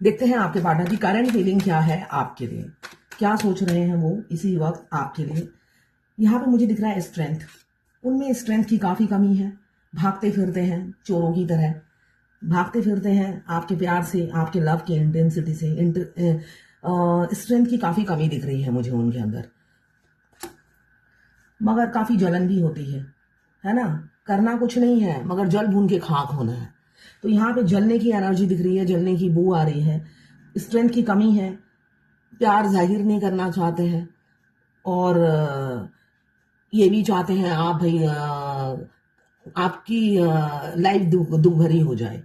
देखते हैं आपके पार्टनर की करंट फीलिंग क्या है आपके लिए, क्या सोच रहे हैं वो इसी वक्त आपके लिए। यहाँ पे मुझे दिख रहा है स्ट्रेंथ, उनमें स्ट्रेंथ की काफ़ी कमी है। भागते फिरते हैं चोरों की तरह, भागते फिरते हैं आपके प्यार से, आपके लव की इंटेंसिटी से। स्ट्रेंथ की काफ़ी कमी दिख रही है मुझे उनके अंदर, मगर काफ़ी जलन भी होती है ना। करना कुछ नहीं है मगर जल भून के खाक होना है। तो यहाँ पे जलने की एनर्जी दिख रही है, जलने की बू आ रही है, स्ट्रेंथ की कमी है, प्यार जाहिर नहीं करना चाहते हैं। और ये भी चाहते हैं आप भाई आपकी लाइफ दुख भरी हो जाए,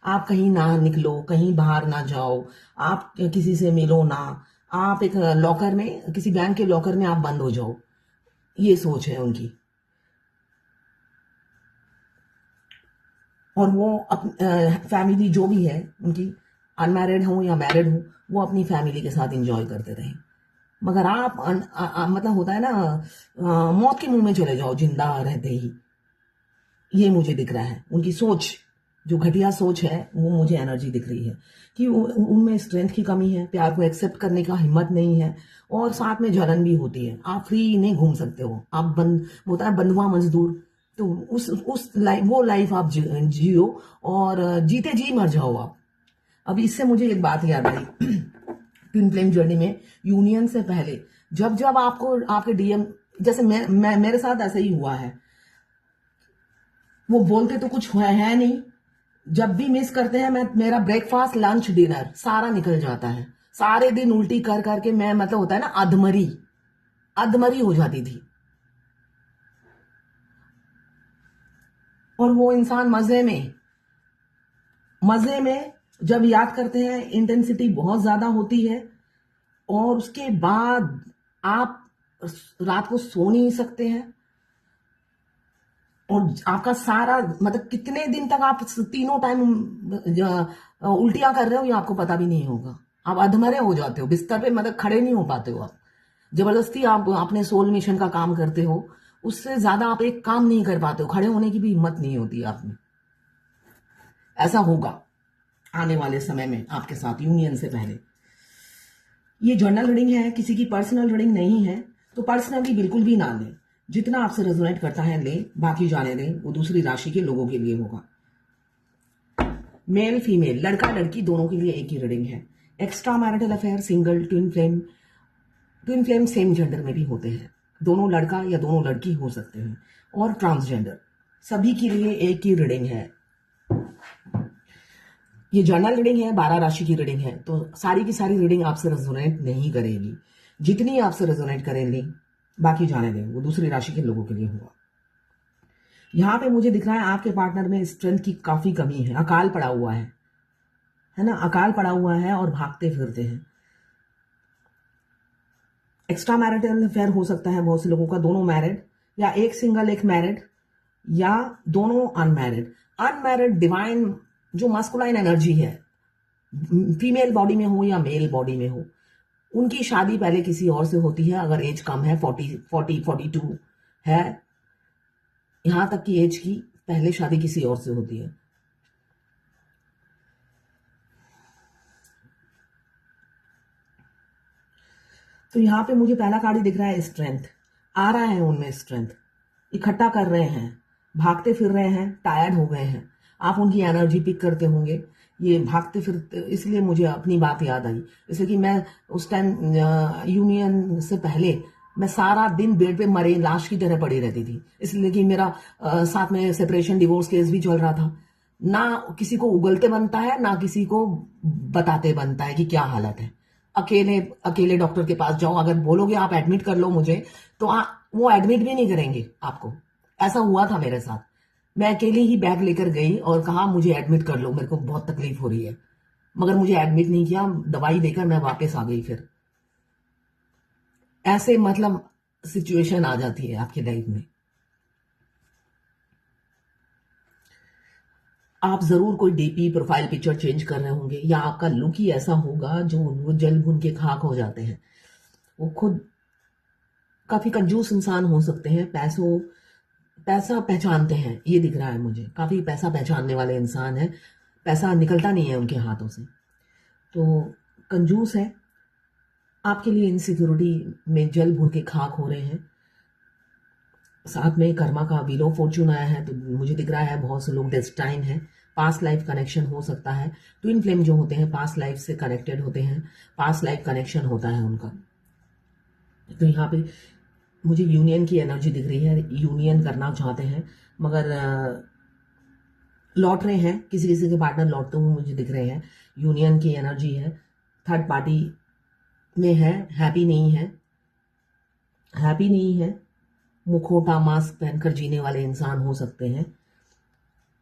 आप कहीं ना निकलो, कहीं बाहर ना जाओ, आप किसी से मिलो ना, आप एक लॉकर में, किसी बैंक के लॉकर में आप बंद हो जाओ। ये सोच है उनकी। और वो फैमिली जो भी है उनकी, अनमैरिड हो या मैरिड हो, वो अपनी फैमिली के साथ एंजॉय करते रहें। मगर आप मतलब होता है ना, मौत के मुंह में चले जाओ जिंदा रहते ही। ये मुझे दिख रहा है उनकी सोच, जो घटिया सोच है वो मुझे एनर्जी दिख रही है कि उनमें स्ट्रेंथ की कमी है, प्यार को एक्सेप्ट करने का हिम्मत नहीं है, और साथ में जलन भी होती है। आप फ्री नहीं घूम सकते हो, आप होता है बंधुआ मजदूर। तो उस लाइफ, वो लाइफ आप जियो, और जीते जी मर जाओ आप। अब इससे मुझे एक बात याद आई ट्विन फ्लेम जर्नी में, यूनियन से पहले जब जब आपको आपके डीएम, जैसे मैं मेरे साथ ऐसा ही हुआ है, वो बोलते तो कुछ है नहीं, जब भी मिस करते हैं मेरा ब्रेकफास्ट लंच डिनर सारा निकल जाता है। सारे दिन उल्टी कर करके मैं, मतलब होता है ना, अधमरी अधमरी हो जाती थी। और वो इंसान मजे में जब याद करते हैं, इंटेंसिटी बहुत ज्यादा होती है, और उसके बाद आप रात को सो नहीं सकते हैं, और आपका सारा, मतलब कितने दिन तक आप तीनों टाइम उल्टियां कर रहे हो ये आपको पता भी नहीं होगा। आप अधमरे हो जाते हो बिस्तर पे, मतलब खड़े नहीं हो पाते हो आप। जबरदस्ती आप अपने सोल मिशन का काम करते हो, उससे ज्यादा आप एक काम नहीं कर पाते हो, खड़े होने की भी हिम्मत नहीं होती आप में। ऐसा होगा आने वाले समय में आपके साथ, यूनियन से पहले। ये जर्नल रीडिंग है, किसी की पर्सनल रीडिंग नहीं है, तो पर्सनली बिल्कुल भी ना लें। जितना आपसे रेजोनेट करता है ले, बाकी जाने दें, वो दूसरी राशि के लोगों के लिए होगा। मेल फीमेल, लड़का लड़की दोनों के लिए एक ही रीडिंग है। Extra marital affair, single, twin flame same gender में भी होते हैं, दोनों लड़का या दोनों लड़की हो सकते हैं, और ट्रांसजेंडर, सभी के लिए एक ही रीडिंग है। ये जर्नल रीडिंग है, 12 राशि की रीडिंग है, तो सारी की सारी रीडिंग आपसे रेजोनेट नहीं करेगी। जितनी आपसे रेजोनेट करेंगी बाकी जाने दें, वो दूसरी राशि के लोगों के लिए होगा। यहाँ पे मुझे दिख रहा है आपके पार्टनर में स्ट्रेंथ की काफी कमी है, अकाल पड़ा हुआ है ना, अकाल पड़ा हुआ है, और भागते फिरते हैं। एक्स्ट्रा मैरिटल अफेयर हो सकता है बहुत से लोगों का, दोनों मैरिड, या एक सिंगल एक मैरिड, या दोनों अनमैरिड। अनमैरिड डिवाइन जो मस्कुलाइन एनर्जी है, फीमेल बॉडी में हो या मेल बॉडी में हो, उनकी शादी पहले किसी और से होती है। अगर एज कम है, 42 है, यहां तक की एज की, पहले शादी किसी और से होती है। तो यहाँ पे मुझे पहला कार्ड ही दिख रहा है, स्ट्रेंथ आ रहा है उनमें, स्ट्रेंथ इकट्ठा कर रहे हैं, भागते फिर रहे हैं, टायर्ड हो गए हैं। आप उनकी एनर्जी पिक करते होंगे, ये भागते फिरते। इसलिए मुझे अपनी बात याद आई, इसलिए कि मैं उस टाइम यूनियन से पहले मैं सारा दिन बेड पे मरे लाश की तरह पड़ी रहती थी, इसलिए कि मेरा साथ में सेपरेशन डिवोर्स केस भी चल रहा था। ना किसी को उगलते बनता है, ना किसी को बताते बनता है कि क्या हालत है। अकेले अकेले डॉक्टर के पास जाओ, अगर बोलोगे आप एडमिट कर लो मुझे, तो वो एडमिट भी नहीं करेंगे आपको। ऐसा हुआ था मेरे साथ, मैं अकेले ही बैग लेकर गई और कहा मुझे एडमिट कर लो, मेरे को बहुत तकलीफ हो रही है, मगर मुझे एडमिट नहीं किया, दवाई देकर मैं वापस आ गई। फिर ऐसे मतलब सिचुएशन आ जाती है आपकी लाइफ में। आप जरूर कोई डीपी प्रोफाइल पिक्चर चेंज कर रहे होंगे, या आपका लुक ही ऐसा होगा जो वो जल भुन के खाक हो जाते हैं। वो खुद काफी कंजूस इंसान हो सकते हैं, पैसा पहचानते हैं, ये दिख रहा है मुझे, काफी पैसा पहचानने वाले इंसान है, पैसा निकलता नहीं है उनके हाथों से। तो कंजूस है, आपके लिए इनसिक्योरिटी में जल भून के खाक हो रहे हैं। साथ में कर्मा का व्हील ऑफ फॉर्च्यून आया है, तो मुझे दिख रहा है बहुत से लोग डेस्टाइन है, पास्ट लाइफ कनेक्शन हो सकता है। ट्विन फ्लेम जो होते हैं पास्ट लाइफ से कनेक्टेड होते हैं, पास्ट लाइफ कनेक्शन होता है उनका। तो यहाँ पे मुझे यूनियन की एनर्जी दिख रही है, यूनियन करना चाहते हैं मगर लौट रहे हैं, किसी किसी के पार्टनर लौटते हुए मुझे दिख रहे हैं। यूनियन की एनर्जी है, थर्ड पार्टी में है, हैप्पी नहीं है, हैप्पी नहीं है। मुखौटा मास्क पहनकर जीने वाले इंसान हो सकते हैं।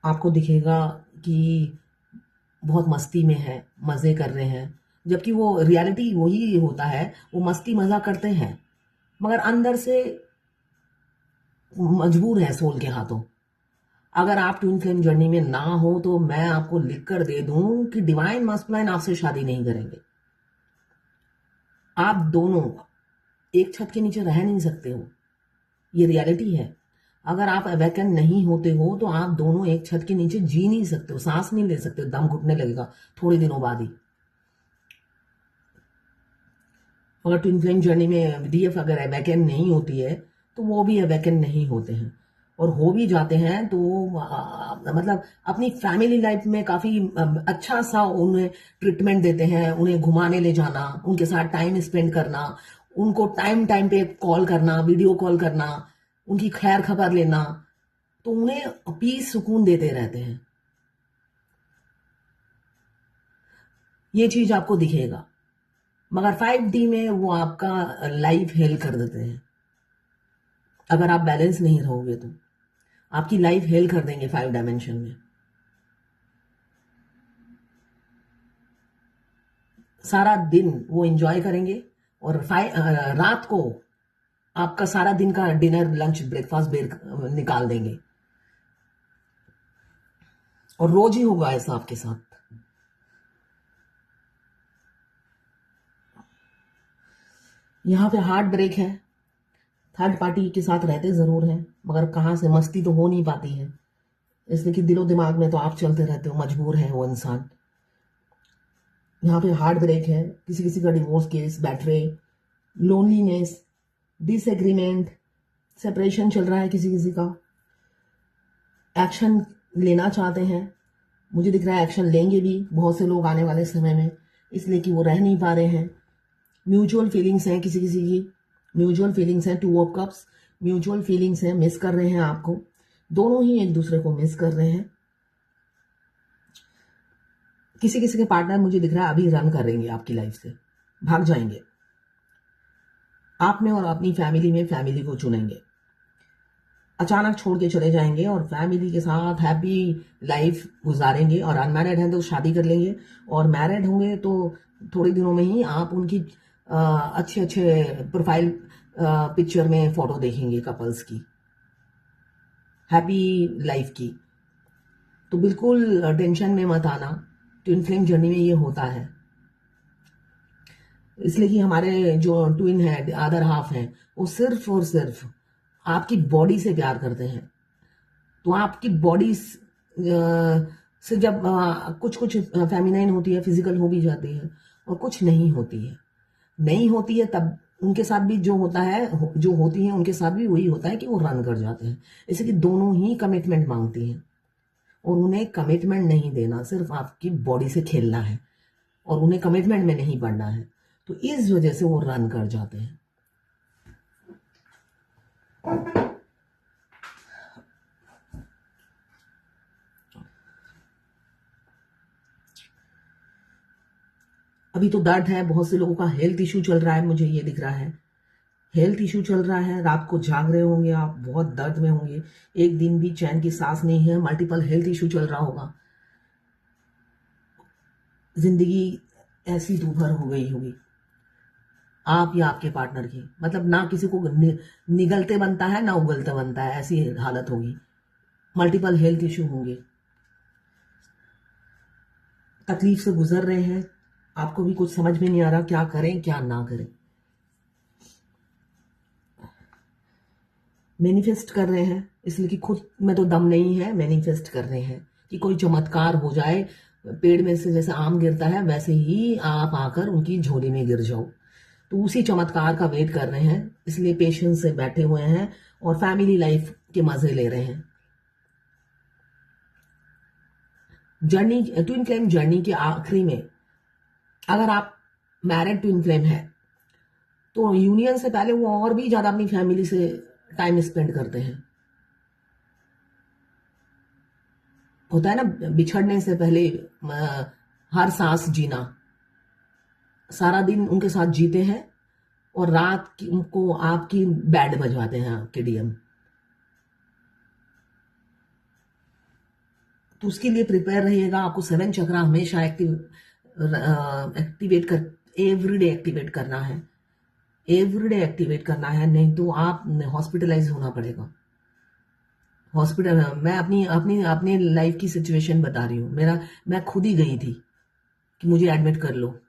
आपको दिखेगा कि बहुत मस्ती में है, मज़े कर रहे हैं, जबकि वो रियलिटी वही होता है, वो मस्ती मज़ा करते हैं मगर अंदर से मजबूर है सोल के हाथों। अगर आप ट्विन फ्लेम जर्नी में ना हो तो मैं आपको लिख कर दे दूं कि डिवाइन मस्कुलाइन आपसे शादी नहीं करेंगे। आप दोनों एक छत के नीचे रह नहीं सकते हो, ये रियलिटी है। अगर आप अवेकन नहीं होते हो तो आप दोनों एक छत के नीचे जी नहीं सकते हो, सांस नहीं ले सकते हो, दम घुटने लगेगा थोड़े दिनों बाद ही। अगर ट्विन फ्लेम जर्नी में डीएफ अगर अवेकन नहीं होती है तो वो भी अवेकन नहीं होते हैं, और हो भी जाते हैं तो मतलब अपनी फैमिली लाइफ में काफ़ी अच्छा सा उन्हें ट्रीटमेंट देते हैं, उन्हें घुमाने ले जाना, उनके साथ टाइम स्पेंड करना, उनको टाइम टाइम पे कॉल करना, वीडियो कॉल करना, उनकी खैर खबर लेना, तो उन्हें पीस सुकून देते रहते हैं। ये चीज आपको दिखेगा मगर 5D में वो आपका लाइफ हेल कर देते हैं। अगर आप बैलेंस नहीं रहोगे तो आपकी लाइफ हेल कर देंगे 5 डायमेंशन में। सारा दिन वो एंजॉय करेंगे और रात को आपका सारा दिन का डिनर लंच ब्रेकफास्ट निकाल देंगे, और रोज ही होगा ऐसा आपके साथ। यहाँ पे हार्ट ब्रेक है, थर्ड पार्टी के साथ रहते ज़रूर हैं मगर कहाँ से मस्ती तो हो नहीं पाती है, इसलिए कि दिलो दिमाग में तो आप चलते रहते हो, मजबूर है वो इंसान। यहाँ पे हार्ट ब्रेक है, किसी किसी का डिवोर्स केस, बैटरे, लोनलीनेस, डिसएग्रीमेंट, सेपरेशन चल रहा है किसी किसी का। एक्शन लेना चाहते हैं, मुझे दिख रहा है एक्शन लेंगे भी बहुत से लोग आने वाले समय में, इसलिए कि वो रह नहीं पा रहे हैं। म्यूचुअल फीलिंग्स हैं किसी किसी की, म्यूचुअल फीलिंग्स हैं, 2 ऑफ कप्स, म्यूचुअल फीलिंग्स हैं, मिस कर रहे हैं आपको, दोनों ही एक दूसरे को मिस कर रहे हैं। किसी किसी के पार्टनर मुझे दिख रहा है अभी रन करेंगे आपकी लाइफ से, भाग जाएंगे आप में और अपनी फैमिली में फैमिली को चुनेंगे, अचानक छोड़ के चले जाएंगे और फैमिली के साथ हैप्पी लाइफ गुजारेंगे। और अनमैरिड हैं तो शादी कर लेंगे, और मैरिड होंगे तो थोड़े दिनों में ही आप उनकी अच्छे अच्छे प्रोफाइल पिक्चर में फोटो देखेंगे कपल्स की, हैप्पी लाइफ की। तो बिल्कुल टेंशन में मत आना, ट्विन फ्लेम जर्नी में ये होता है, इसलिए कि हमारे जो ट्विन है, अदर हाफ हैं, वो सिर्फ और सिर्फ आपकी बॉडी से प्यार करते हैं। तो आपकी बॉडी से जब कुछ कुछ फेमिनाइन होती है, फिजिकल हो भी जाती है, और कुछ नहीं होती है, नहीं होती है, तब उनके साथ भी जो होता है, जो होती है उनके साथ भी वही होता है कि वो रन कर जाते हैं। इसलिए कि दोनों ही कमिटमेंट मांगती हैं, और उन्हें कमिटमेंट नहीं देना, सिर्फ आपकी बॉडी से खेलना है, और उन्हें कमिटमेंट में नहीं पड़ना है, तो इस वजह से वो रन कर जाते हैं। अभी तो दर्द है, बहुत से लोगों का हेल्थ इशू चल रहा है, मुझे ये दिख रहा है हेल्थ इशू चल रहा है, रात को जाग रहे होंगे आप, बहुत दर्द में होंगे, एक दिन भी चैन की सांस नहीं है, मल्टीपल हेल्थ इशू चल रहा होगा, जिंदगी ऐसी दूभर हो गई होगी आप या आपके पार्टनर की, मतलब ना किसी को निगलते बनता है ना उगलते बनता है, ऐसी हालत होगी, मल्टीपल हेल्थ इशू होंगे, तकलीफ से गुजर रहे हैं, आपको भी कुछ समझ में नहीं आ रहा क्या करें क्या ना करें। मैनिफेस्ट कर रहे हैं, इसलिए कि खुद में तो दम नहीं है, मैनिफेस्ट कर रहे हैं कि कोई चमत्कार हो जाए, पेड़ में से जैसे आम गिरता है वैसे ही आप आकर उनकी झोली में गिर जाओ। तो उसी चमत्कार का वेट कर रहे हैं, इसलिए पेशेंस से बैठे हुए हैं और फैमिली लाइफ के मजे ले रहे हैं। जर्नी, ट्विन फ्लेम जर्नी के आखिरी में अगर आप मैरिड ट्विन फ्लेम है तो यूनियन से पहले वो और भी ज्यादा अपनी फैमिली से टाइम स्पेंड करते हैं। होता है ना, बिछड़ने से पहले हर सांस जीना, सारा दिन उनके साथ जीते हैं और रात की उनको आपकी बैंड बजवाते हैं, आपके डीएम। तो उसके लिए प्रिपेयर रहिएगा। आपको 7 चक्रा हमेशा एक्टिवेट कर एवरीडे एक्टिवेट करना है, एवरीडे एक्टिवेट करना है, नहीं तो आप हॉस्पिटलाइज होना पड़ेगा। हॉस्पिटल, मैं अपनी अपनी अपनी लाइफ की सिचुएशन बता रही हूँ। मैं खुद ही गई थी कि मुझे एडमिट कर लो,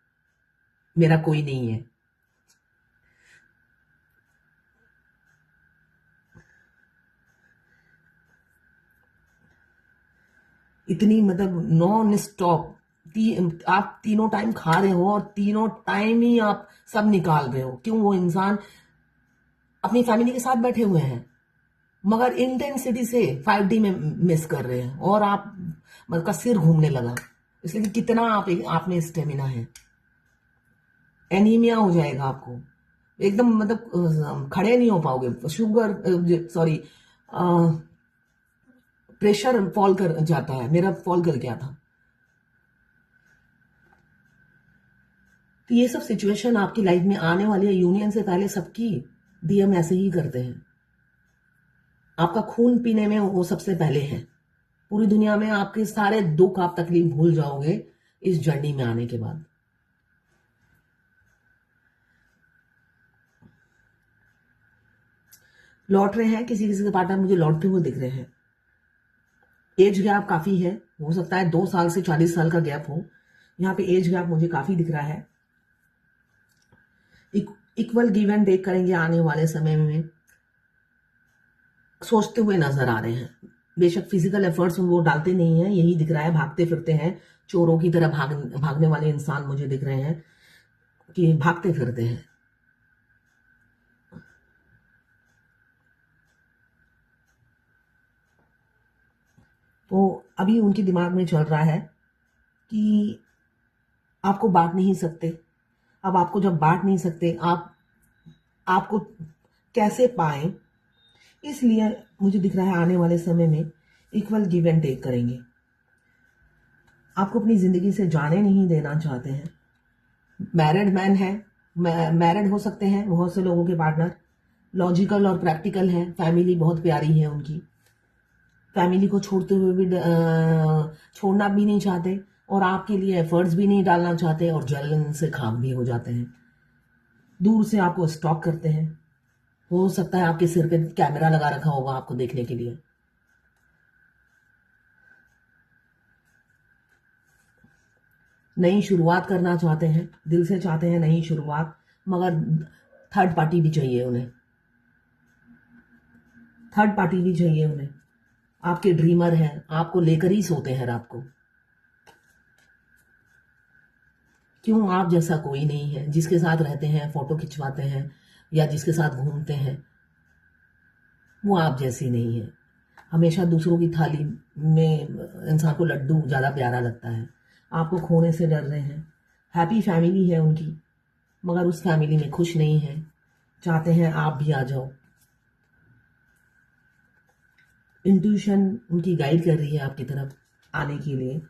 मेरा कोई नहीं है। इतनी मतलब नॉन स्टॉप आप तीनों टाइम खा रहे हो और तीनों टाइम ही आप सब निकाल रहे हो। क्यों? वो इंसान अपनी फैमिली के साथ बैठे हुए हैं मगर इंटेंसिटी से 5D में मिस कर रहे हैं और आप मतलब का सिर घूमने लगा, इसलिए कि कितना आप में स्टेमिना है। एनीमिया हो जाएगा आपको एकदम, मतलब खड़े नहीं हो पाओगे। शुगर, सॉरी, प्रेशर फॉल कर जाता है, मेरा फॉल कर गया था। तो ये सब सिचुएशन आपकी लाइफ में आने वाली है। यूनियन से पहले सबकी डीएम ऐसे ही करते हैं। आपका खून पीने में वो सबसे पहले है। पूरी दुनिया में आपके सारे दुख, आप तकलीफ भूल जाओगे इस जर्नी में आने के बाद। लौट रहे हैं, किसी किसी के पार्टनर मुझे लौटते हुए दिख रहे हैं। एज गैप काफी है, हो सकता है 2 साल से 40 साल का गैप हो। यहाँ पे एज गैप मुझे काफी दिख रहा है। इक्वल गिव एंड टेक करेंगे आने वाले समय में, सोचते हुए नजर आ रहे हैं। बेशक फिजिकल एफर्ट्स वो डालते नहीं है, यही दिख रहा है। भागते फिरते हैं, चोरों की तरह भागने वाले इंसान मुझे दिख रहे हैं कि भागते फिरते हैं। तो अभी उनके दिमाग में चल रहा है कि आपको बांट नहीं सकते। अब आपको जब बांट नहीं सकते, आपको कैसे पाएं? इसलिए मुझे दिख रहा है आने वाले समय में इक्वल गिव एंड टेक करेंगे। आपको अपनी जिंदगी से जाने नहीं देना चाहते हैं। मैरिड मैन है, मैरिड हो सकते हैं बहुत से लोगों के पार्टनर, लॉजिकल और प्रैक्टिकल हैं, फैमिली बहुत प्यारी है उनकी, फैमिली को छोड़ते हुए भी छोड़ना भी नहीं चाहते और आपके लिए एफर्ट्स भी नहीं डालना चाहते और जलन से खाक भी हो जाते हैं। दूर से आपको स्टॉक करते हैं। हो सकता है आपके सिर पे कैमरा लगा रखा होगा आपको देखने के लिए। नई शुरुआत करना चाहते हैं, दिल से चाहते हैं नई शुरुआत, मगर थर्ड पार्टी भी चाहिए उन्हें, थर्ड पार्टी भी चाहिए उन्हें। आपके ड्रीमर हैं, आपको लेकर ही सोते हैं रात को। क्यों? आप जैसा कोई नहीं है। जिसके साथ रहते हैं, फोटो खिंचवाते हैं या जिसके साथ घूमते हैं, वो आप जैसी नहीं है। हमेशा दूसरों की थाली में इंसान को लड्डू ज़्यादा प्यारा लगता है। आपको खोने से डर रहे हैं। हैप्पी फैमिली है उनकी, मगर उस फैमिली में खुश नहीं है, चाहते हैं आप भी आ जाओ। इंट्यूशन उनकी गाइड कर रही है आपकी तरफ आने के लिए।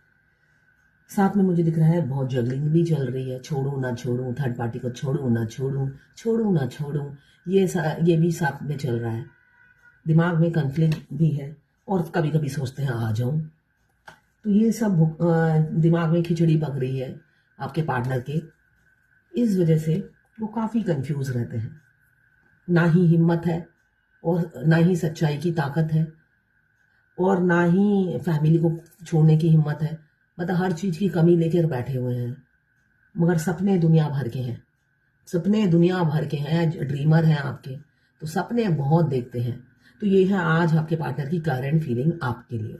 साथ में मुझे दिख रहा है बहुत जगलिंग भी चल रही है। छोड़ूं ना छोड़ूं, थर्ड पार्टी को छोड़ूं ना छोड़ूं, छोड़ूं ना छोड़ूं, ये भी साथ में चल रहा है। दिमाग में कन्फ्लिक्ट भी है और कभी कभी सोचते हैं आ जाऊं। तो ये सब दिमाग में खिचड़ी पक रही है आपके पार्टनर के। इस वजह से वो काफ़ी कंफ्यूज रहते हैं। ना ही हिम्मत है और ना ही सच्चाई की ताकत है और ना ही फैमिली को छोड़ने की हिम्मत है। मतलब हर चीज़ की कमी लेकर बैठे हुए हैं, मगर सपने दुनिया भर के हैं। सपने दुनिया भर के हैं, ड्रीमर हैं आपके, तो सपने बहुत देखते हैं। तो ये है आज आपके पार्टनर की करंट फीलिंग आपके लिए।